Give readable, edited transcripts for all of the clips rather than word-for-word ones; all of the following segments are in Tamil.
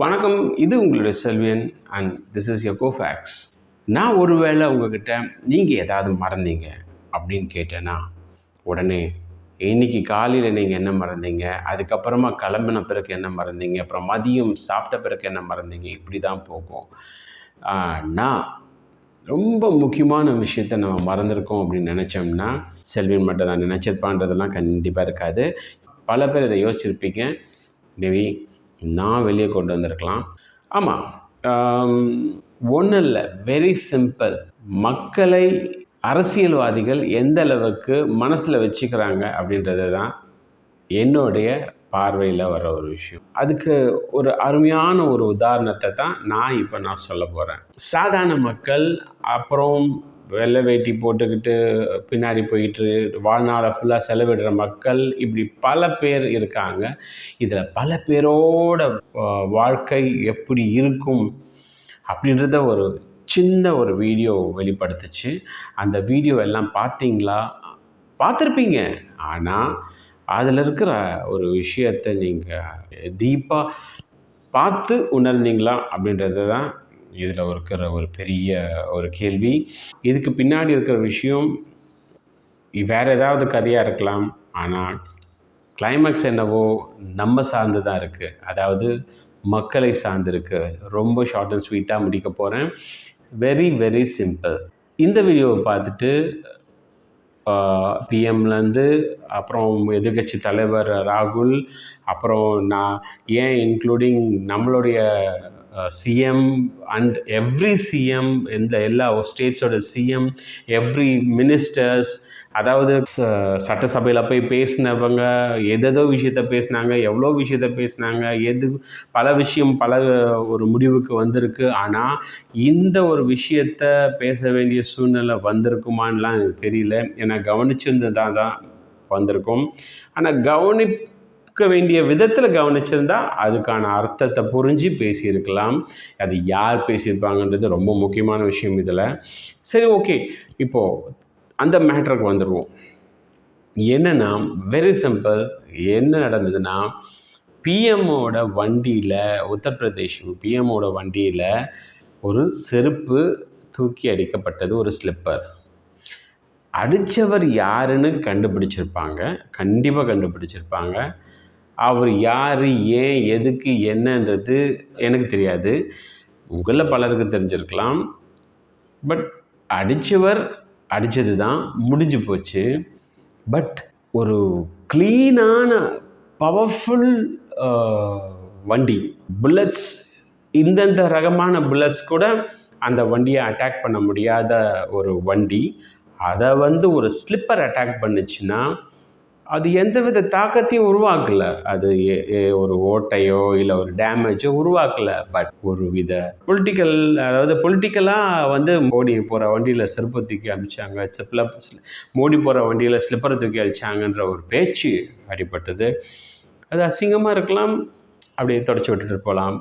வணக்கம், இது உங்களுடைய செல்வியன் அண்ட் திஸ் இஸ் யோர் கோஃபேக்ஸ். நான் ஒருவேளை உங்ககிட்ட நீங்கள் ஏதாவது மறந்தீங்க அப்படின்னு கேட்டேன்னா, உடனே இன்னைக்கு காலையில் நீங்கள் என்ன மறந்தீங்க, அதுக்கப்புறமா கிளம்பின பிறகு என்ன மறந்தீங்க, அப்புறம் மதியம் சாப்பிட்ட பிறகு என்ன மறந்தீங்க, இப்படி தான் போகும். நான் ரொம்ப முக்கியமான விஷயத்த நம்ம மறந்துருக்கோம் அப்படின்னு நினச்சோம்னா, செல்வியன் மட்டும் தான் நினச்சிருப்பான்றதெல்லாம் கண்டிப்பாக இருக்காது. பல பேர் இதை யோசிச்சிருப்பீங்க. மேபி நான் வெளியே கொண்டு வந்திருக்கலாம். ஆமாம், ஒன்றும் இல்லை, வெரி சிம்பிள். மக்களை அரசியல்வாதிகள் எந்த அளவுக்கு மனசில் வச்சுக்கிறாங்க அப்படின்றது தான் என்னுடைய பார்வையில் வர ஒரு விஷயம். அதுக்கு ஒரு அருமையான ஒரு உதாரணத்தை தான் நான் சொல்ல போகிறேன். சாதாரண மக்கள், அப்புறம் வெள்ளை வேட்டி போட்டுக்கிட்டு பின்னாடி போயிட்டு வாழ்நாளை ஃபுல்லாக செலவிடுற மக்கள், இப்படி பல பேர் இருக்காங்க. இதில் பல பேரோட வாழ்க்கை எப்படி இருக்கும் அப்படின்றத ஒரு சின்ன ஒரு வீடியோ வெளிப்படுத்துச்சு. அந்த வீடியோ எல்லாம் பார்த்தீங்களா? பார்த்துருப்பீங்க. ஆனால் அதில் இருக்கிற ஒரு விஷயத்தை நீங்கள் டீப்பாக பார்த்து உணர்ந்தீங்களா அப்படின்றது தான் இதில் இருக்கிற ஒரு பெரிய ஒரு கேள்வி. இதுக்கு பின்னாடி இருக்கிற விஷயம் வேறு ஏதாவது கதையாக இருக்கலாம். ஆனால் கிளைமேக்ஸ் என்னவோ நம்ம சார்ந்து தான் இருக்குது. அதாவது மக்களை சார்ந்து இருக்குது. ரொம்ப ஷார்ட் அண்ட் ஸ்வீட்டாக முடிக்க போகிறேன். Very very simple. இந்த வீடியோவை பார்த்துட்டு பிஎம்லேருந்து, அப்புறம் எதிர்கட்சி தலைவர் ராகுல், அப்புறம் நான் ஏன் இன்க்ளூடிங் நம்மளுடைய சிஎம் அண்ட் எவ்ரி சிஎம், இந்த எல்லா ஸ்டேட்ஸோட சிஎம், எவ்ரி மினிஸ்டர்ஸ், அதாவது சட்டசபையில் போய் பேசினவங்க எதோ விஷயத்த பேசினாங்க, எவ்வளோ விஷயத்த பேசினாங்க, பல ஒரு முடிவுக்கு வந்திருக்கு. ஆனால் இந்த ஒரு விஷயத்த பேச வேண்டிய சூழ்நிலை வந்திருக்குமான்லாம் எனக்கு தெரியல. ஏன்னா கவனிச்சிருந்ததாக தான் வந்திருக்கும். ஆனால் கவனிக்க வேண்டிய விதத்தில் கவனிச்சிருந்தா அதுக்கான அர்த்தத்தை புரிஞ்சு பேசியிருக்கலாம். அது யார் பேசியிருப்பாங்கன்றது ரொம்ப முக்கியமான விஷயம் இதில். சரி, ஓகே, இப்போது அந்த மேட்டருக்கு வந்துடுவோம். என்னென்னா, வெரி சிம்பிள். என்ன நடந்ததுன்னா, பிஎம்மோட வண்டியில், உத்தரப்பிரதேஷ் பிஎம்மோட வண்டியில் ஒரு செருப்பு தூக்கி அடிக்கப்பட்டது, ஒரு ஸ்லிப்பர். அடித்தவர் யாருன்னு கண்டுபிடிச்சிருப்பாங்க, கண்டிப்பாக கண்டுபிடிச்சிருப்பாங்க. அவர் யார், ஏன், எதுக்கு, என்னன்றது எனக்கு தெரியாது. உங்களில் பலருக்கு தெரிஞ்சிருக்கலாம். பட் அடித்தவர் அடித்தது தான், முடிஞ்சு போச்சு. பட் ஒரு க்ளீனான பவர்ஃபுல் வண்டி, புல்லட்ஸ், இந்தந்த ரகமான புல்லட்ஸ் கூட அந்த வண்டியை அட்டாக் பண்ண முடியாத ஒரு வண்டி, அதை ஒரு ஸ்லிப்பர் அட்டாக் பண்ணுச்சுன்னா அது எந்தவித தாக்கத்தையும் உருவாக்கலை. அது ஒரு ஓட்டையோ இல்லை ஒரு டேமேஜோ உருவாக்கலை. பட் ஒரு வித பொலிட்டிக்கலாக மோடி போகிற வண்டியில் செருப்பை தூக்கி அடித்தாங்க, மோடி போகிற வண்டியில் ஸ்லிப்பரை தூக்கி அடித்தாங்கன்ற ஒரு பேச்சு அடிபட்டது. அது அசிங்கமாக இருக்கலாம், அப்படியே தொடச்சி விட்டுட்டு போகலாம்.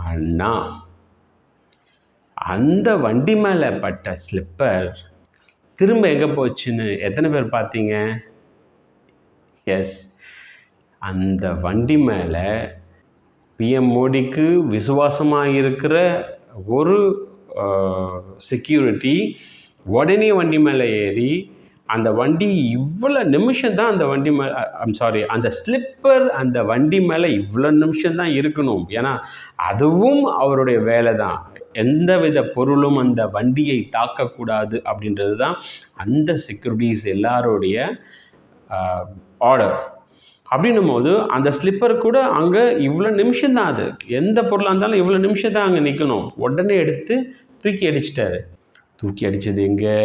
ஆனால் அந்த வண்டி மேலே பட்ட ஸ்லிப்பர் திரும்ப எங்கே போச்சுன்னு எத்தனை பேர் பார்த்தீங்க? எஸ், அந்த வண்டி மேலே பிஎம் மோடிக்கு விசுவாசமாக இருக்கிற ஒரு செக்யூரிட்டி உடனே வண்டி மேலே ஏறி, அந்த வண்டி இவ்வளோ நிமிஷம் தான் அந்த வண்டி மேலே அந்த ஸ்லிப்பர் அந்த வண்டி மேலே இவ்வளோ நிமிஷம் தான் இருக்கணும். ஏன்னா அதுவும் அவருடைய வேலை தான். எந்தவித பொருளும் அந்த வண்டியை தாக்கக்கூடாது அப்படின்றது தான் அந்த செக்யூரிட்டிஸ் எல்லாருடைய ஆர்டர். அப்படின்னும் போது அந்த ஸ்லிப்பர் கூட அங்கே இவ்வளோ நிமிஷம் தான், அது எந்த பொருளாக இருந்தாலும் இவ்வளோ நிமிஷம் தான் அங்கே நிற்கணும். உடனே எடுத்து தூக்கி அடிச்சிட்டாரு. தூக்கி அடித்தது எங்கே?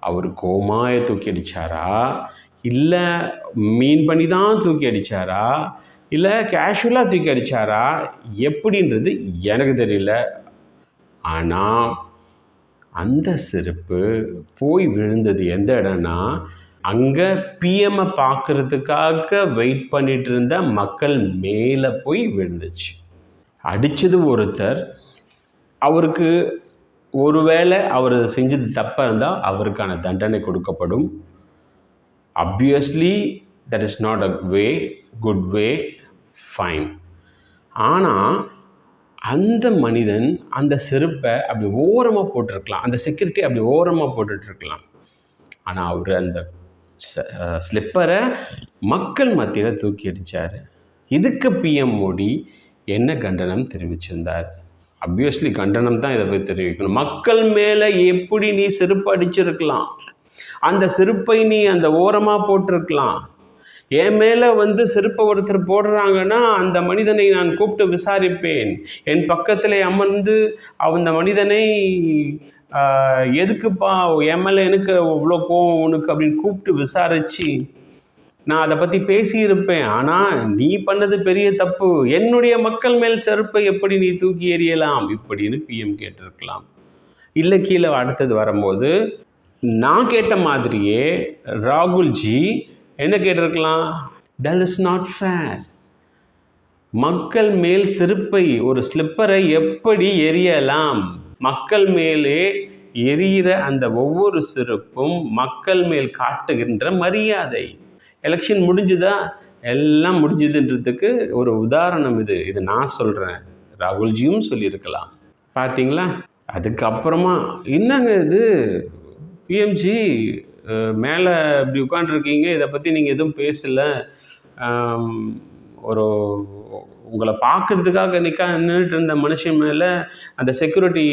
அவர் கோமாயை தூக்கி அடித்தாரா, இல்லை மீன் பண்ணி தான் தூக்கி அடித்தாரா, இல்லை கேஷுவலாக தூக்கி அடித்தாரா, எப்படின்றது எனக்கு தெரியல. ஆனால் அந்த செருப்பு போய் விழுந்தது எந்த இடம்னா, அங்கே பிஎம்மை பார்க்குறதுக்காக வெயிட் பண்ணிட்டு இருந்த மக்கள் மேலே போய் விழுந்துச்சு. அடித்தது ஒருத்தர். அவருக்கு ஒருவேளை அவர் செஞ்சது தப்பாக இருந்தால் அவருக்கான தண்டனை கொடுக்கப்படும். Obviously, that is not a good way, fine. ஆனால் அந்த மனிதன் அந்த செருப்பை அப்படி ஓரமாக போட்டிருக்கலாம், அந்த செக்யூரிட்டி அப்படி ஓரமாக போட்டுட்ருக்கலாம். ஆனால் அவர் அந்த ஸ்லிப்பரை மக்கள் மத்தியில் தூக்கி அடித்தார். இதுக்கு பிஎம் மோடி என்ன கண்டனம் தெரிவிச்சிருந்தார்? அப்வியஸ்லி கண்டனம் தான் இதை போய் தெரிவிக்கணும். மக்கள் மேலே எப்படி நீ செருப்பு அடிச்சிருக்கலாம், அந்த செருப்பை நீ அந்த ஓரமாக போட்டிருக்கலாம். என் மேலே செருப்பை ஒருத்தர் போடுறாங்கன்னா அந்த மனிதனை நான் கூப்பிட்டு விசாரிப்பேன். என் பக்கத்தில் அமர்ந்து அந்த மனிதனை எதுக்குப்பா என் மேலே எனக்கு இவ்வளோ கோவம் உனக்கு அப்படின்னு கூப்பிட்டு விசாரித்து நான் அதை பற்றி பேசியிருப்பேன். ஆனால் நீ பண்ணது பெரிய தப்பு, என்னுடைய மக்கள் மேல் செருப்பை எப்படி நீ தூக்கி எறியலாம் இப்படின்னு பிஎம் கேட்டிருக்கலாம். இல்லை கீழே அடுத்தது வரும்போது நான் கேட்ட மாதிரியே ராகுல்ஜி என்ன கேட்டிருக்கலாம்? That is not fair. மக்கள் மேல் செருப்பை, ஒரு ஸ்லிப்பரை எப்படி எரியலாம்? மக்கள் மேலே எரியிற அந்த ஒவ்வொரு செருப்பும் மக்கள் மேல் காட்டுகின்ற மரியாதை. எலெக்ஷன் முடிஞ்சுதா? எல்லாம் முடிஞ்சுதுன்றதுக்கு ஒரு உதாரணம் இது நான் சொல்கிறேன், ராகுல்ஜியும் சொல்லியிருக்கலாம். பார்த்தீங்களா? அதுக்கப்புறமா என்னங்க இது பிஎம்ஜி மேலே இப்படி உட்காண்ட்ருக்கீங்க, இதை பற்றி நீங்கள் எதுவும் பேசலை, ஒரு உங்களை பார்க்குறதுக்காக நின்றுட்டு இருந்த மனுஷன் மேலே அந்த செக்யூரிட்டி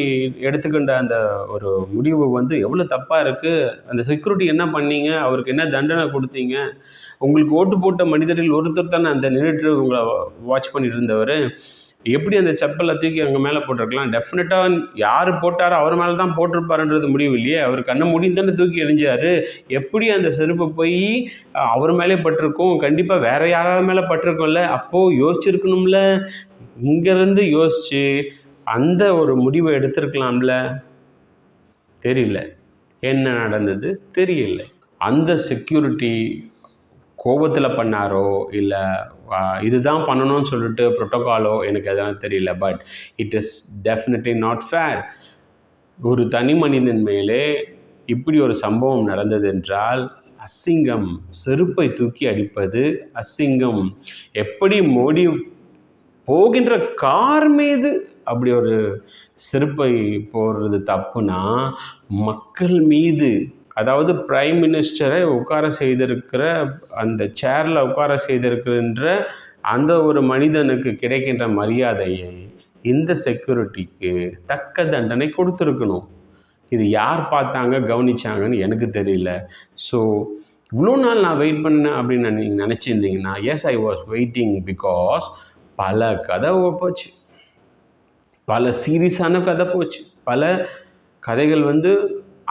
எடுத்துக்கின்ற அந்த ஒரு முடிவு எவ்வளோ தப்பாக இருக்குது. அந்த செக்யூரிட்டி என்ன பண்ணீங்க? அவருக்கு என்ன தண்டனை கொடுத்தீங்க? உங்களுக்கு ஓட்டு போட்ட மனிதர்கள் ஒருத்தர் தானே அந்த நின்றுட்டு உங்களை வாட்ச் பண்ணிட்டு இருந்தவர். எப்படி அந்த செப்பலை தூக்கி அங்கே மேலே போட்டிருக்கலாம்? டெஃபினட்டாக யார் போட்டாரோ அவர் மேலே தான் போட்டிருப்பாருன்றது முடிவு இல்லையே. அவர் கண்ணை முடிந்தானே தூக்கி எறிஞ்சார். எப்படி அந்த செருப்பு போய் அவர் மேலே பட்டிருக்கும்? கண்டிப்பாக வேறு யாராவது மேலே பட்டிருக்கும்ல. அப்போது யோசிச்சிருக்கணும்ல. இங்கேருந்து யோசித்து அந்த ஒரு முடிவை எடுத்திருக்கலாம்ல. தெரியல என்ன நடந்தது, தெரியல. அந்த செக்யூரிட்டி கோபத்தில் பண்ணாரோ இல்லை இதுதான் பண்ணணும்னு சொல்லிட்டு ப்ரோட்டோகாலோ எனக்கு அதெல்லாம் தெரியல. But it is definitely not fair. ஒரு தனி மனிதன் மேலே இப்படி ஒரு சம்பவம் நடந்தது என்றால் அசிங்கம். செருப்பை தூக்கி அடிப்பது அசிங்கம். எப்படி மோடி போகின்ற கார் மீது அப்படி ஒரு செருப்பை போடுறது தப்புனா, மக்கள் மீது, அதாவது பிரைம் மினிஸ்டரை உட்கார செய்திருக்கிற அந்த சேரில் உட்கார செய்திருக்கின்ற அந்த ஒரு மனிதனுக்கு கிடைக்கின்ற மரியாதையை இந்த செக்யூரிட்டிக்கு தக்க தண்டனை கொடுத்துருக்கணும். இது யார் பார்த்தாங்க கவனிச்சாங்கன்னு எனக்கு தெரியல. ஸோ இவ்வளோ நாள் நான் வெயிட் பண்ணேன் அப்படின்னு நீங்கள் நினச்சிருந்தீங்கன்னா, yes I was waiting because பல கதை போச்சு, பல சீரியஸான கதை போச்சு, பல கதைகள்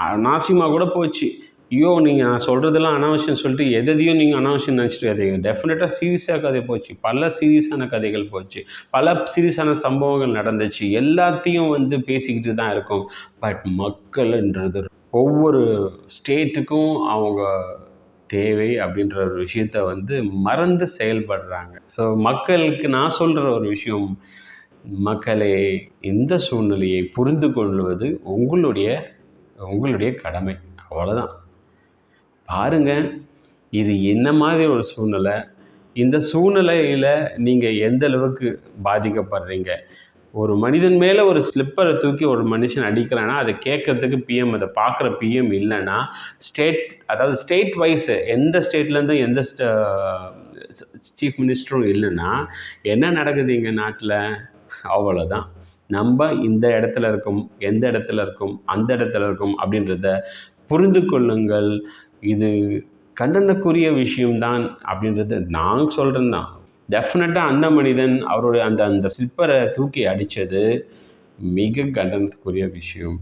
அனாவசியமாக கூட போச்சு. ஐயோ நீங்கள் நான் சொல்கிறதெல்லாம் அனாவசியம் சொல்லிட்டு எதையும் நீங்கள் அனாவசியம் நினச்சிட்டு கதைங்க. டெஃபினட்டாக சீரியஸாக கதை போச்சு, பல சீரியஸான கதைகள் போச்சு, பல சீரியஸான சம்பவங்கள் நடந்துச்சு. எல்லாத்தையும் பேசிக்கிட்டு தான் இருக்கும். பட் மக்கள்ன்றது ஒவ்வொரு ஸ்டேட்டுக்கும் அவங்க தேவை அப்படின்ற ஒரு விஷயத்த மறந்து செயல்படுறாங்க. ஸோ மக்களுக்கு நான் சொல்கிற ஒரு விஷயம், மக்களே, இந்த சூழ்நிலையை புரிந்து கொள்வது உங்களுடைய கடமை. அவ்வளோதான். பாருங்கள், இது என்ன மாதிரி ஒரு சூழ்நிலை, இந்த சூழ்நிலையில் நீங்கள் எந்த அளவுக்கு பாதிக்கப்படுறீங்க. ஒரு மனிதன் மேலே ஒரு ஸ்லிப்பரை தூக்கி ஒரு மனுஷன் அடிக்கிறான்னா அதை கேட்குறதுக்கு பிஎம், அதை பார்க்குற பிஎம் இல்லைன்னா அதாவது ஸ்டேட் வைஸ் எந்த ஸ்டேட்லேருந்தும் எந்த சீஃப் மினிஸ்டரும் இல்லைன்னா என்ன நடக்குது இங்கே நாட்டில்? அவ்வளோதான். நம்ம இந்த இடத்துல இருக்கோம், எந்த இடத்துல இருக்கோம், அந்த இடத்துல இருக்கோம் அப்படின்றத புரிந்து கொள்ளுங்கள். இது கண்டனக்குரிய விஷயம்தான் அப்படின்றது நான் சொல்கிறேன் தான். டெஃபினட்டாக அந்த மனிதன் அவருடைய அந்த ஸ்லிப்பரை தூக்கி அடித்தது மிக கண்டனத்துக்குரிய விஷயம்.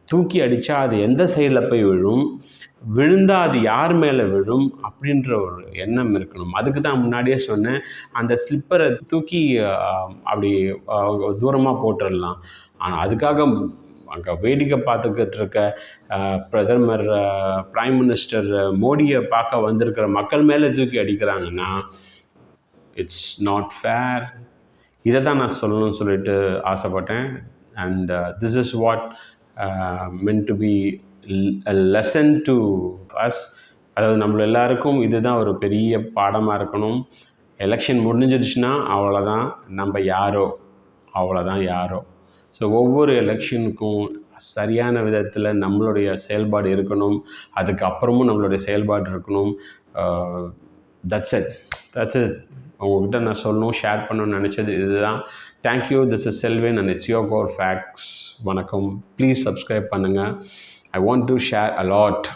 தூக்கி அடித்தா அது எந்த சைடில் போய் விழுந்தால் அது யார் மேலே விழும் அப்படின்ற ஒரு எண்ணம் இருக்கணும். அதுக்கு தான் முன்னாடியே சொன்னேன், அந்த ஸ்லிப்பரை தூக்கி அப்படி தூரமாக போட்டுடலாம். ஆனால் அதுக்காக அங்கே வேடிக்கை பார்த்துக்கிட்டு இருக்க பிரதமர், பிரைம் மினிஸ்டர் மோடியை பார்க்க வந்திருக்கிற மக்கள் மேலே தூக்கி அடிக்கிறாங்கன்னா இட்ஸ் நாட் ஃபேர். இதை தான் நான் சொல்லணும்னு சொல்லிட்டு ஆசைப்பட்டேன். And this is what meant to be a lesson to us. அதாவது நம்ம எல்லாருக்கும் இதுதான் ஒரு பெரிய பாடமாக இருக்கணும். எலெக்ஷன் முடிஞ்சிடுச்சுன்னா அவ்வளோதான், நம்ம யாரோ அவ்வளோதான் யாரோ. ஸோ ஒவ்வொரு எலெக்ஷனுக்கும் சரியான விதத்தில் நம்மளுடைய செயல்பாடு இருக்கணும், அதுக்கப்புறமும் நம்மளுடைய செயல்பாடு இருக்கணும். தட்ஸ் இட் உங்கள்கிட்ட நான் சொல்லணும், ஷேர் பண்ணணும்னு நினச்சது இதுதான். Thank you. This is Selvan and it's your core facts. வணக்கம். ப்ளீஸ் சப்ஸ்கிரைப் பண்ணுங்கள். I want to share a lot.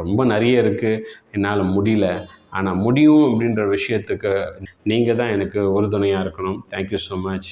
ரொம்ப நிறைய இருக்குது, என்னால் முடியல. ஆனால் முடியும் அப்படின்ற விஷயத்துக்கு நீங்கள் தான் எனக்கு உறுதுணையாக இருக்கணும். Thank you so much.